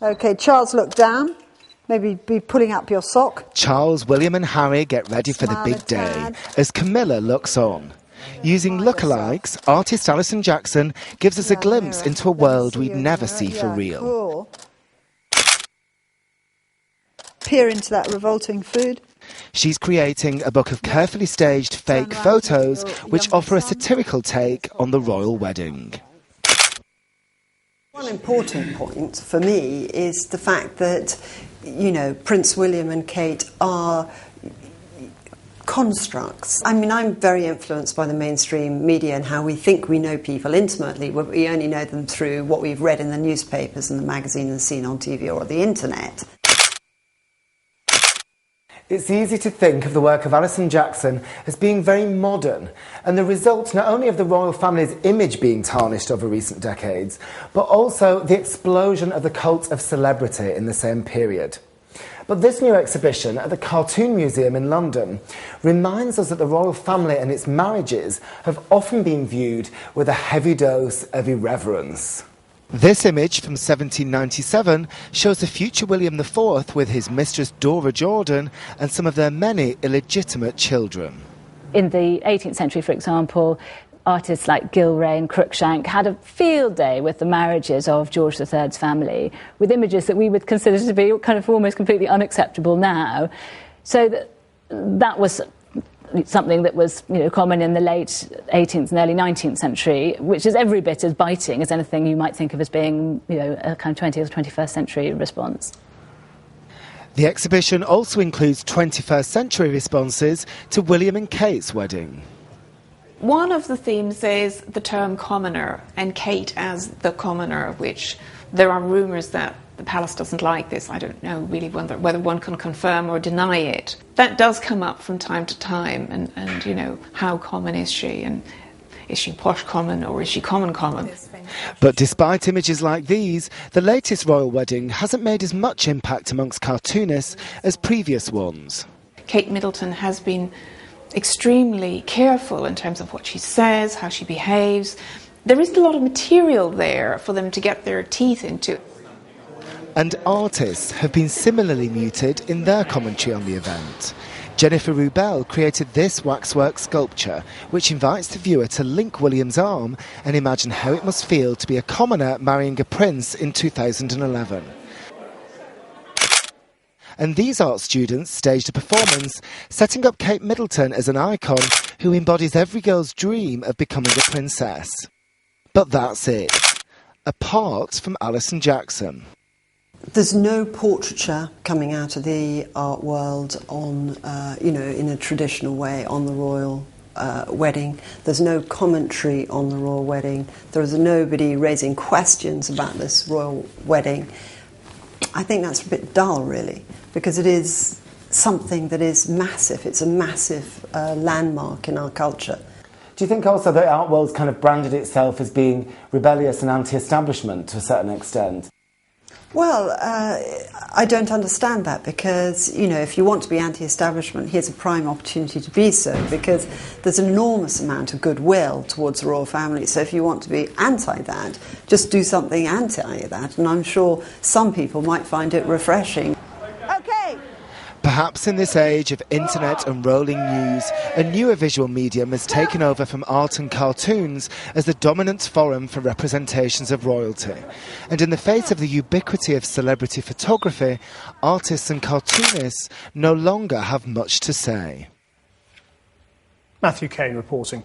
OK, Charles, look down. Maybe be pulling up your sock. Charles, William and Harry get ready for the big day as Camilla looks on. Using lookalikes, artist Alison Jackson gives us a glimpse into a world we'd never see for real. Cool. Peer into that revolting food. She's creating a book of carefully staged fake photos which offer a satirical take on the royal wedding. One important point for me is the fact that, you know, Prince William and Kate are constructs. I mean, I'm very influenced by the mainstream media and how we think we know people intimately. We only know them through what we've read in the newspapers and the magazine and seen on TV or the internet. It's easy to think of the work of Alison Jackson as being very modern, and the result not only of the royal family's image being tarnished over recent decades, but also the explosion of the cult of celebrity in the same period. But this new exhibition at the Cartoon Museum in London reminds us that the royal family and its marriages have often been viewed with a heavy dose of irreverence. This image from 1797 shows the future William IV with his mistress Dora Jordan and some of their many illegitimate children. In the 18th century, for example, artists like Gilray and Cruikshank had a field day with the marriages of George III's family, with images that we would consider to be kind of almost completely unacceptable now. So that was something that was, you know, common in the late 18th and early 19th century, which is every bit as biting as anything you might think of as being, you know, a kind of 20th or 21st century response. The exhibition also includes 21st century responses to William and Kate's wedding. One of the themes is the term commoner, and Kate as the commoner, which there are rumours that the palace doesn't like this. I don't know really whether one can confirm or deny it. That does come up from time to time, and you know, how common is she, and is she posh common or is she common? But despite images like these, the latest royal wedding hasn't made as much impact amongst cartoonists as previous ones. Kate Middleton has been extremely careful in terms of what she says, how she behaves. There isn't a lot of material there for them to get their teeth into. And artists have been similarly muted in their commentary on the event. Jennifer Rubel created this waxwork sculpture, which invites the viewer to link William's arm and imagine how it must feel to be a commoner marrying a prince in 2011. And these art students staged a performance setting up Kate Middleton as an icon who embodies every girl's dream of becoming a princess. But that's it, apart from Alison Jackson. There's no portraiture coming out of the art world on, you know, in a traditional way on the royal wedding. There's no commentary on the royal wedding. There is nobody raising questions about this royal wedding. I think that's a bit dull, really, because it is something that is massive. It's a massive landmark in our culture. Do you think also the art world's kind of branded itself as being rebellious and anti-establishment to a certain extent? Well, I don't understand that, because, you know, if you want to be anti-establishment, here's a prime opportunity to be so, because there's an enormous amount of goodwill towards the royal family. So if you want to be anti that, just do something anti that, and I'm sure some people might find it refreshing. OK. Perhaps in this age of internet and rolling news, a newer visual medium has taken over from art and cartoons as the dominant forum for representations of royalty. And in the face of the ubiquity of celebrity photography, artists and cartoonists no longer have much to say. Matthew Kane reporting.